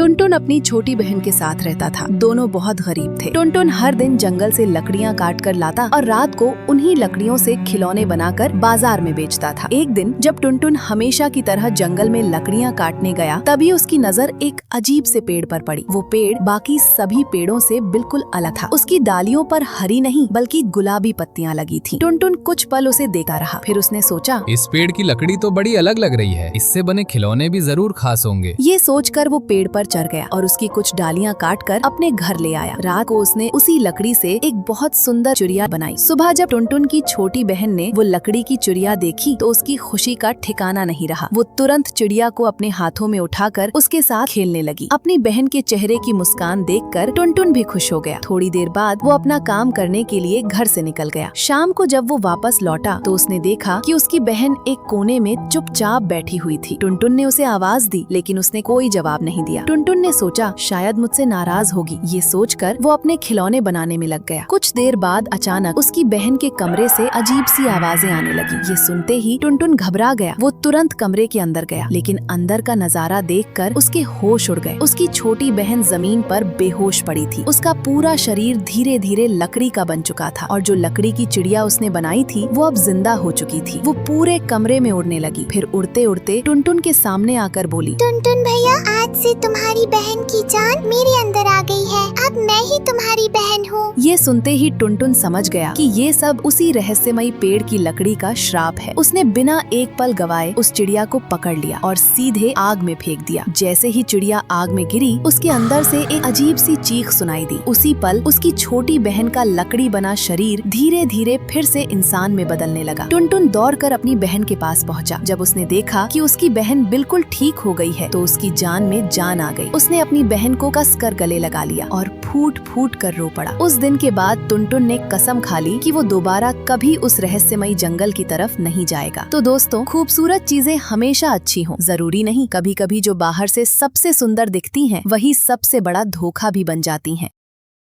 टुनटुन अपनी छोटी बहन के साथ रहता था। दोनों बहुत गरीब थे। टुनटुन हर दिन जंगल से लकड़ियाँ काट कर लाता और रात को उन्हीं लकड़ियों से खिलौने बनाकर बाजार में बेचता था। एक दिन जब टुनटुन हमेशा की तरह जंगल में लकड़ियाँ काटने गया, तभी उसकी नजर एक अजीब से पेड़ पर पड़ी। वो पेड़ बाकी सभी पेड़ों से बिल्कुल अलग था। उसकी डालियों पर हरी नहीं बल्कि गुलाबी पत्तियाँ लगी थी। टुनटुन कुछ पल उसे देखता रहा, फिर उसने सोचा, इस पेड़ की लकड़ी तो बड़ी अलग लग रही है, इससे बने खिलौने भी जरूर खास होंगे। ये सोचकर वो पेड़ पर चढ़ गया और उसकी कुछ डालियाँ काटकर अपने घर ले आया। रात को उसने उसी लकड़ी से एक बहुत सुंदर चिड़िया बनाई। सुबह जब टुनटुन की छोटी बहन ने वो लकड़ी की चिड़िया देखी तो उसकी खुशी का ठिकाना नहीं रहा। वो तुरंत चिड़िया को अपने हाथों में उठाकर उसके साथ खेलने लगी। अपनी बहन के चेहरे की मुस्कान देखकर टुनटुन भी खुश हो गया। थोड़ी देर बाद वो अपना काम करने के लिए घर से निकल गया। शाम को जब वो वापस लौटा तो उसने देखा कि उसकी बहन एक कोने में चुपचाप बैठी हुई थी। टुनटुन ने उसे आवाज दी, लेकिन उसने कोई जवाब नहीं दिया। टुनटुन ने सोचा शायद मुझसे नाराज होगी। ये सोचकर वो अपने खिलौने बनाने में लग गया। कुछ देर बाद अचानक उसकी बहन के कमरे से अजीब सी आवाजें आने लगी। ये सुनते ही टुनटुन घबरा गया। वो तुरंत कमरे के अंदर गया, लेकिन अंदर का नजारा देखकर उसके होश उड़ गए। उसकी छोटी बहन जमीन पर बेहोश पड़ी थी। उसका पूरा शरीर धीरे धीरे लकड़ी का बन चुका था और जो लकड़ी की चिड़िया उसने बनाई थी वो अब जिंदा हो चुकी थी। वो पूरे कमरे में उड़ने लगी। फिर उड़ते उड़ते टुनटुन के सामने आकर बोली, टुनटुन भैया, आज से तुम्हारी बहन की जान मेरे अंदर आ गई है। अब मैं ही तुम्हारी बहन हूँ। ये सुनते ही टुनटुन समझ गया कि ये सब उसी रहस्यमयी पेड़ की लकड़ी का श्राप है। उसने बिना एक पल गवाए उस चिड़िया को पकड़ लिया और सीधे आग में फेंक दिया। जैसे ही चिड़िया आग में गिरी, उसके अंदर से एक अजीब सी चीख सुनाई दी। उसी पल उसकी छोटी बहन का लकड़ी बना शरीर धीरे धीरे फिर से इंसान में बदलने लगा। टुनटुन दौड़कर अपनी बहन के पास पहुंचा। जब उसने देखा कि उसकी बहन बिल्कुल ठीक हो गई है तो उसकी जान में जान आ गई। उसने अपनी बहन को कसकर गले लगा लिया और फूट फूट कर रो पड़ा। उस दिन के बाद टुनटुन ने कसम खा ली कि वो दोबारा कभी उस रहस्यमयी जंगल की तरफ नहीं जाएगा। तो दोस्तों, खूबसूरत चीजें हमेशा अच्छी हों, जरूरी नहीं। कभी कभी जो बाहर से सबसे सुंदर दिखती हैं, वही सबसे बड़ा धोखा भी बन जाती हैं।